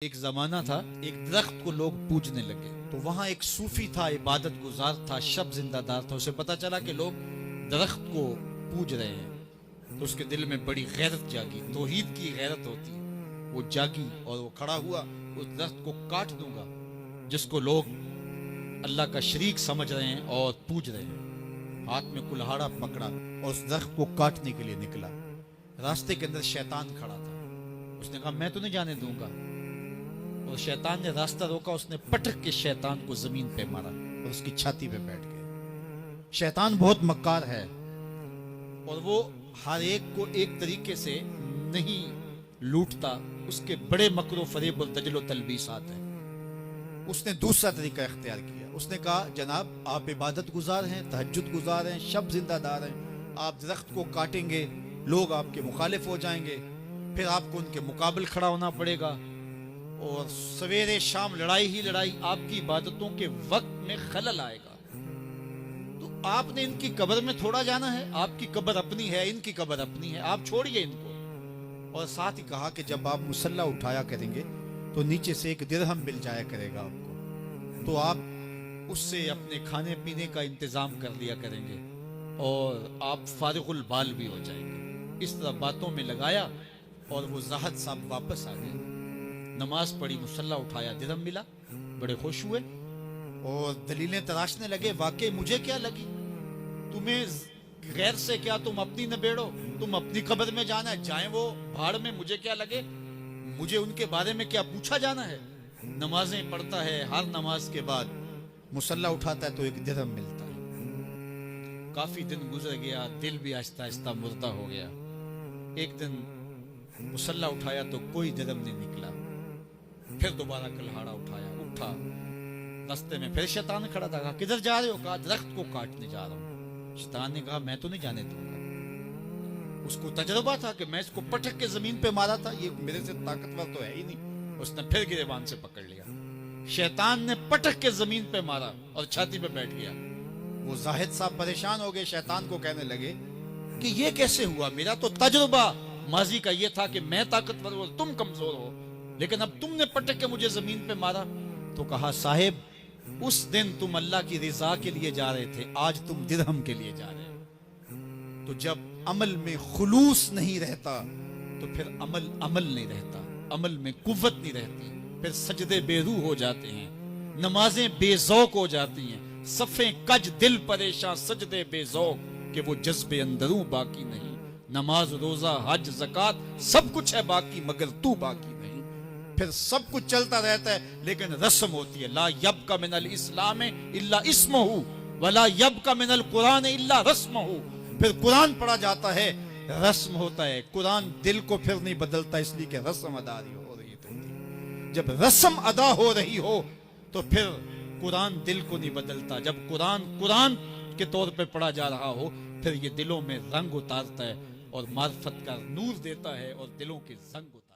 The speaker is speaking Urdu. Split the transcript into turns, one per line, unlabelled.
ایک زمانہ تھا، ایک درخت کو لوگ پوجنے لگے تو وہاں ایک صوفی تھا، عبادت گزار تھا، شب زندہ دار تھا. اسے پتا چلا کہ لوگ درخت کو پوج رہے ہیں تو اس کے دل میں بڑی غیرت جاگی. توحید کی غیرت ہوتی ہے، وہ جاگی اور وہ کھڑا ہوا. اس درخت کو کاٹ دوں گا جس کو لوگ اللہ کا شریک سمجھ رہے ہیں اور پوج رہے ہیں. ہاتھ میں کلہاڑا پکڑا اور اس درخت کو کاٹنے کے لیے نکلا. راستے کے اندر شیطان کھڑا تھا. اس نے کہا میں تو نہیں جانے دوں گا. اور شیطان نے راستہ روکا. اس نے پٹک کے شیطان کو زمین پہ مارا اور اس کی چھاتی پہ بیٹھ گیا. شیطان بہت مکار ہے اور وہ ہر ایک کو ایک طریقے سے نہیں لوٹتا. اس کے بڑے مکر و فریب اور دجل و تلبیسات ہیں. اس نے دوسرا طریقہ اختیار کیا. اس نے کہا جناب آپ عبادت گزار ہیں، تہجد گزار ہیں، شب زندہ دار ہیں. آپ درخت کو کاٹیں گے، لوگ آپ کے مخالف ہو جائیں گے، پھر آپ کو ان کے مقابل کھڑا ہونا پڑے گا اور سویرے شام لڑائی ہی لڑائی. آپ کی عبادتوں کے وقت میں خلل آئے گا. تو آپ نے ان کی قبر میں تھوڑا جانا ہے. آپ کی قبر اپنی ہے، ان کی قبر اپنی ہے، آپ چھوڑیے ان کو. اور ساتھ ہی کہا کہ جب آپ مصلی اٹھایا کریں گے تو نیچے سے ایک درہم مل جایا کرے گا آپ کو، تو آپ اس سے اپنے کھانے پینے کا انتظام کر لیا کریں گے اور آپ فارغ البال بھی ہو جائیں گے. اس طرح باتوں میں لگایا اور وہ زاہد صاحب واپس آ گئے. نماز پڑھی، مصلی اٹھایا، درہم ملا. بڑے خوش ہوئے اور دلیلیں تراشنے لگے. واقعی مجھے کیا لگی، تمہیں غیر سے کیا، تم اپنی نبیڑو، تم اپنی قبر میں جانا ہے، جائیں وہ بھاڑ میں، مجھے کیا لگے، مجھے ان کے بارے میں کیا پوچھا جانا ہے. نمازیں پڑھتا ہے، ہر نماز کے بعد مصلی اٹھاتا ہے تو ایک درہم ملتا ہے. کافی دن گزر گیا، دل بھی آہستہ آہستہ مردہ ہو گیا. ایک دن مصلی اٹھایا تو کوئی درہم نہیں نکلا. پھر دوبارہ کلہاڑا اٹھایا، اٹھا. راستے میں پھر شیطان کھڑا تھا. کہا کدھر جا رہے ہو؟ کہا درخت کو کاٹنے جا رہا ہوں. شیطان نے کہا میں تو نہیں جانے دوں گا. اس کو تجربہ تھا کہ میں اس کو پٹک کے زمین پہ مارا تھا، یہ میرے سے طاقتور تو ہے ہی نہیں. اس نے پھر گریبان سے پکڑ لیا. شیطان نے پٹک کے زمین پہ مارا اور چھاتی پہ بیٹھ گیا. وہ زاہد صاحب پریشان ہو گئے. شیطان کو کہنے لگے کہ یہ کیسے ہوا؟ میرا تو تجربہ ماضی کا یہ تھا کہ میں طاقتور ہوں، تم کمزور ہو، لیکن اب تم نے پٹک کے مجھے زمین پہ مارا. تو کہا صاحب اس دن تم اللہ کی رضا کے لیے جا رہے تھے، آج تم درہم کے لیے جا رہے ہو. تو جب عمل میں خلوص نہیں رہتا تو پھر عمل نہیں رہتا، عمل میں قوت نہیں رہتی. پھر سجدے بے روح ہو جاتے ہیں، نمازیں بے ذوق ہو جاتی ہیں، صفیں کج دل پریشاں، سجدے بے ذوق کہ وہ جذب اندروں باقی نہیں. نماز روزہ حج زکات سب کچھ ہے باقی مگر تو باقی نہیں. پھر سب کچھ چلتا رہتا ہے لیکن رسم ہوتی ہے. لا یبقى من الاسلام الا اسمہ ولا یبقى من القرآن الا رسمہ. پھر قرآن پڑھا جاتا ہے، رسم ہوتا ہے. قرآن دل کو پھر نہیں بدلتا، اس لیے کہ رسم ادا ہو رہی ہوتی. جب رسم ادا ہو رہی ہو تو پھر قرآن دل کو نہیں بدلتا. جب قرآن کے طور پہ پڑھا جا رہا ہو پھر یہ دلوں میں رنگ اتارتا ہے اور معرفت کا نور دیتا ہے اور دلوں کے زنگ اتارتا ہے.